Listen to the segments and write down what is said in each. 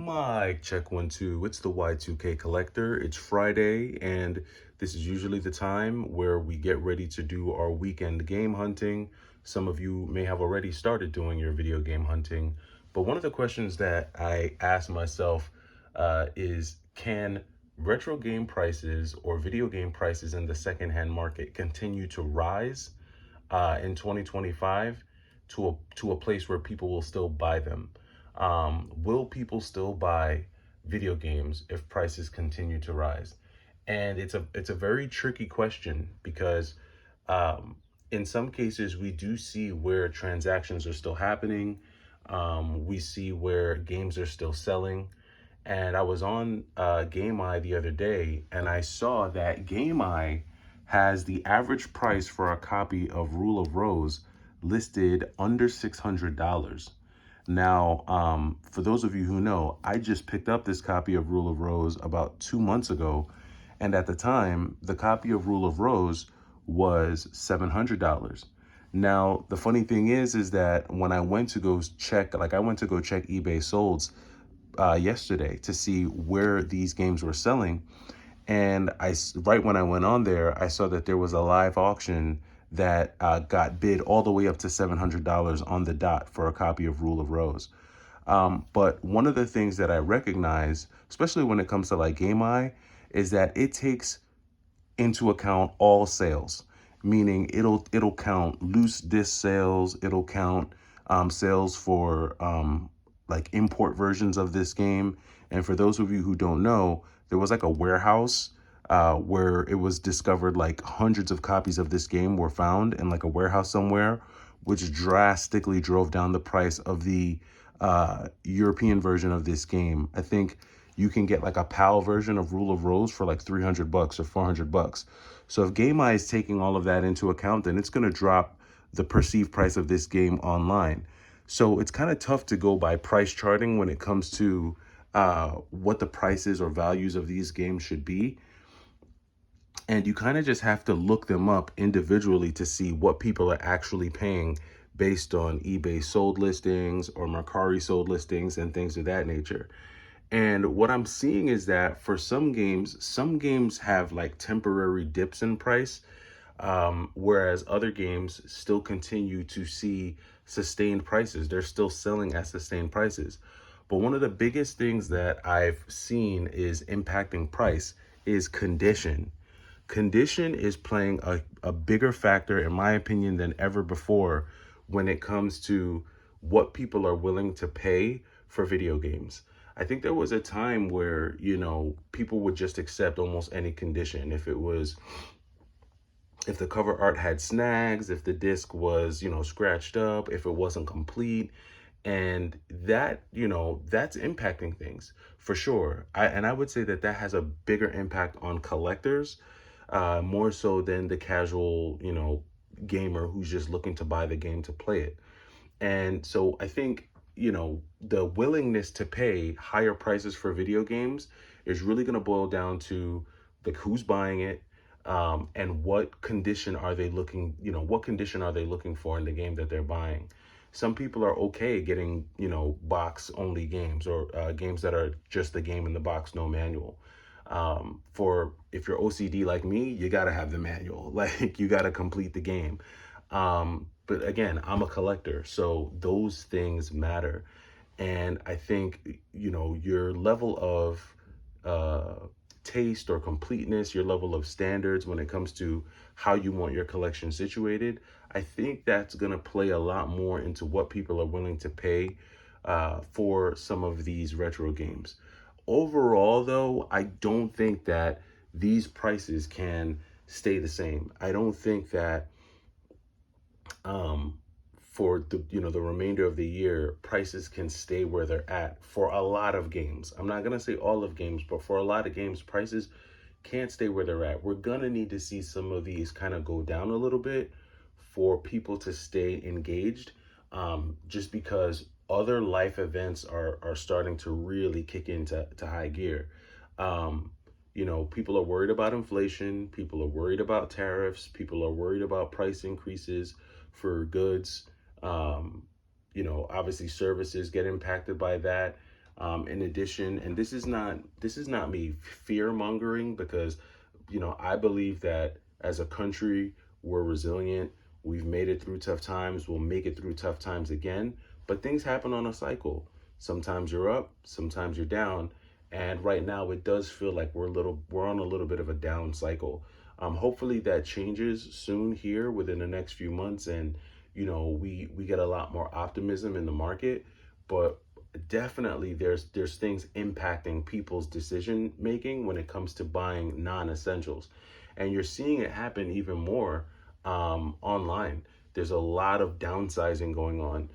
Mic check 1 2. It's the Y2K collector. It's Friday, and this is usually the time where we get ready to do our weekend game hunting. Some of you may have already started doing your video game hunting, but one of the questions that I ask myself is, can retro game prices or video game prices in the secondhand market continue to rise in 2025 to a place where people will still buy them? Will people still buy video games if prices continue to rise? And it's a very tricky question because in some cases we do see where transactions are still happening. We see where games are still selling. And I was on GameEye the other day, and I saw that GameEye has the average price for a copy of Rule of Rose listed under $600. Now, for those of you who know, I just picked up this copy of Rule of Rose about 2 months ago, and at the time, the copy of Rule of Rose was $700. Now, the funny thing is that when I went to go check, I went to go check eBay Solds yesterday to see where these games were selling. And right when I went on there, I saw that there was a live auction that got bid all the way up to $700 on the dot for a copy of Rule of Rose. But one of the things that I recognize, especially when it comes to like Game Eye, is that it takes into account all sales, meaning it'll count loose disc sales, it'll count sales for like import versions of this game. And for those of you who don't know, there was like a warehouse where it was discovered like hundreds of copies of this game were found in like a warehouse somewhere, which drastically drove down the price of the European version of this game. I think you can get like a PAL version of Rule of Rose for like $300 or $400. So if Game Eye is taking all of that into account, then it's going to drop the perceived price of this game online. So it's kind of tough to go by price charting when it comes to what the prices or values of these games should be. And you kind of just have to look them up individually to see what people are actually paying based on eBay sold listings or Mercari sold listings and things of that nature. And what I'm seeing is that for some games have like temporary dips in price, whereas other games still continue to see sustained prices. They're still selling at sustained prices. But one of the biggest things that I've seen is impacting price is condition. Condition is playing a bigger factor, in my opinion, than ever before when it comes to what people are willing to pay for video games. I think there was a time where, people would just accept almost any condition. If the cover art had snags, if the disc was, scratched up, if it wasn't complete. And that, that's impacting things for sure. I would say that has a bigger impact on collectors, more so than the casual, gamer who's just looking to buy the game to play it. And so I think, the willingness to pay higher prices for video games is really going to boil down to like who's buying it, and what condition are they looking, what condition are they looking for in the game that they're buying. Some people are okay getting, box only games or games that are just the game in the box, no manual. For if you're OCD like me, you got to have the manual, like you got to complete the game. But again, I'm a collector, so those things matter. And I think, your level of taste or completeness, your level of standards when it comes to how you want your collection situated, I think that's going to play a lot more into what people are willing to pay for some of these retro games. Overall, though, I don't think that these prices can stay the same. I don't think that for the remainder of the year, prices can stay where they're at for a lot of games. I'm not gonna say all of games, but for a lot of games, prices can't stay where they're at. We're gonna need to see some of these kind of go down a little bit for people to stay engaged, just because other life events are starting to really kick into high gear. People are worried about inflation, people are worried about tariffs, people are worried about price increases for goods. Obviously services get impacted by that. In addition, and this is not me fear mongering, because I believe that as a country we're resilient. We've made it through tough times. We'll make it through tough times again. But things happen on a cycle. Sometimes you're up, sometimes you're down, and right now it does feel like we're on a little bit of a down cycle. Hopefully that changes soon here within the next few months, and we get a lot more optimism in the market. But definitely there's things impacting people's decision making when it comes to buying non-essentials, and you're seeing it happen even more online. There's a lot of downsizing going on.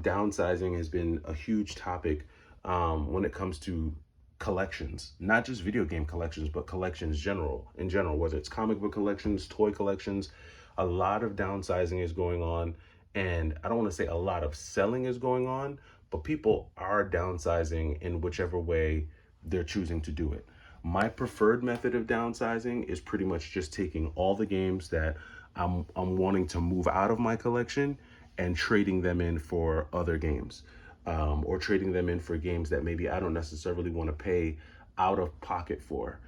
Downsizing has been a huge topic when it comes to collections, not just video game collections, but collections in general, whether it's comic book collections, toy collections. A lot of downsizing is going on, and I don't want to say a lot of selling is going on, but people are downsizing in whichever way they're choosing to do it. My preferred method of downsizing is pretty much just taking all the games that I'm wanting to move out of my collection and trading them in for other games, or trading them in for games that maybe I don't necessarily want to pay out of pocket for.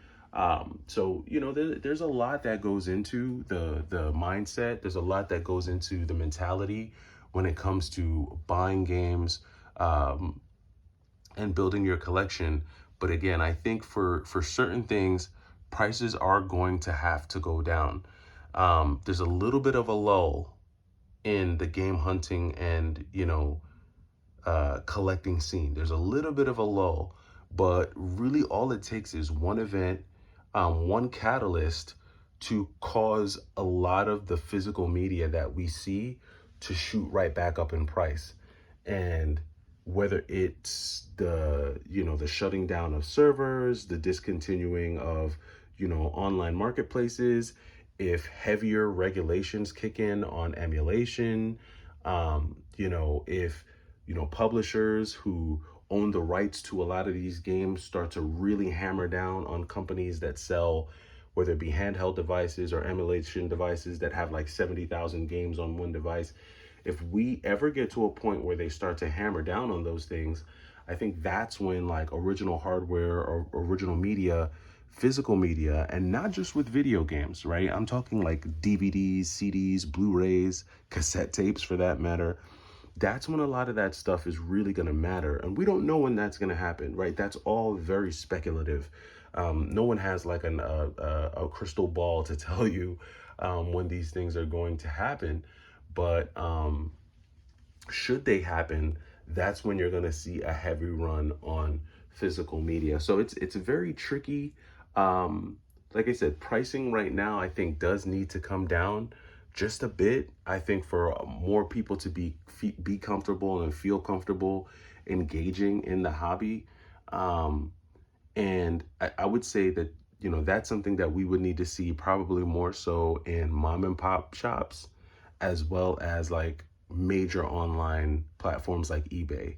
So there's a lot that goes into the mindset. There's a lot that goes into the mentality when it comes to buying games, and building your collection. But again, I think for certain things, prices are going to have to go down. There's a little bit of a lull in the game hunting and collecting scene. There's a little bit of a lull, but really all it takes is one event, one catalyst to cause a lot of the physical media that we see to shoot right back up in price. And whether it's the shutting down of servers, the discontinuing of online marketplaces, if heavier regulations kick in on emulation, if publishers who own the rights to a lot of these games start to really hammer down on companies that sell, whether it be handheld devices or emulation devices that have like 70,000 games on one device. If we ever get to a point where they start to hammer down on those things, I think that's when like original hardware or original media, physical media, and not just with video games, right? I'm talking like DVDs, CDs, Blu-rays, cassette tapes for that matter. That's when a lot of that stuff is really going to matter. And we don't know when that's going to happen, right? That's all very speculative. No one has like a crystal ball to tell you when these things are going to happen. But should they happen, that's when you're going to see a heavy run on physical media. So it's very tricky. Like I said, pricing right now, I think does need to come down just a bit. I think for more people to be comfortable and feel comfortable engaging in the hobby. And I would say that, that's something that we would need to see probably more so in mom and pop shops, as well as like major online platforms like eBay.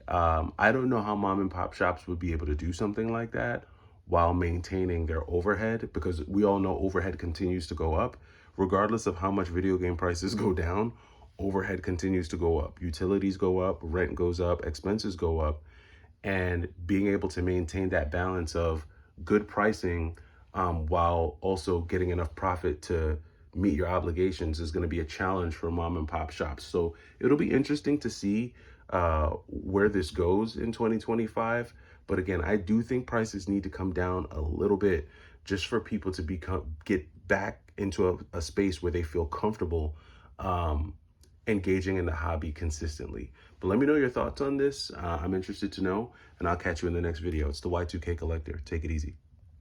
I don't know how mom and pop shops would be able to do something like that while maintaining their overhead, because we all know overhead continues to go up. Regardless of how much video game prices go down, overhead continues to go up. Utilities go up, rent goes up, expenses go up. And being able to maintain that balance of good pricing, while also getting enough profit to meet your obligations is going to be a challenge for mom and pop shops. So it'll be interesting to see where this goes in 2025. But again, I do think prices need to come down a little bit just for people to get back into a space where they feel comfortable engaging in the hobby consistently. But let me know your thoughts on this. I'm interested to know, and I'll catch you in the next video. It's the Y2K Collector. Take it easy.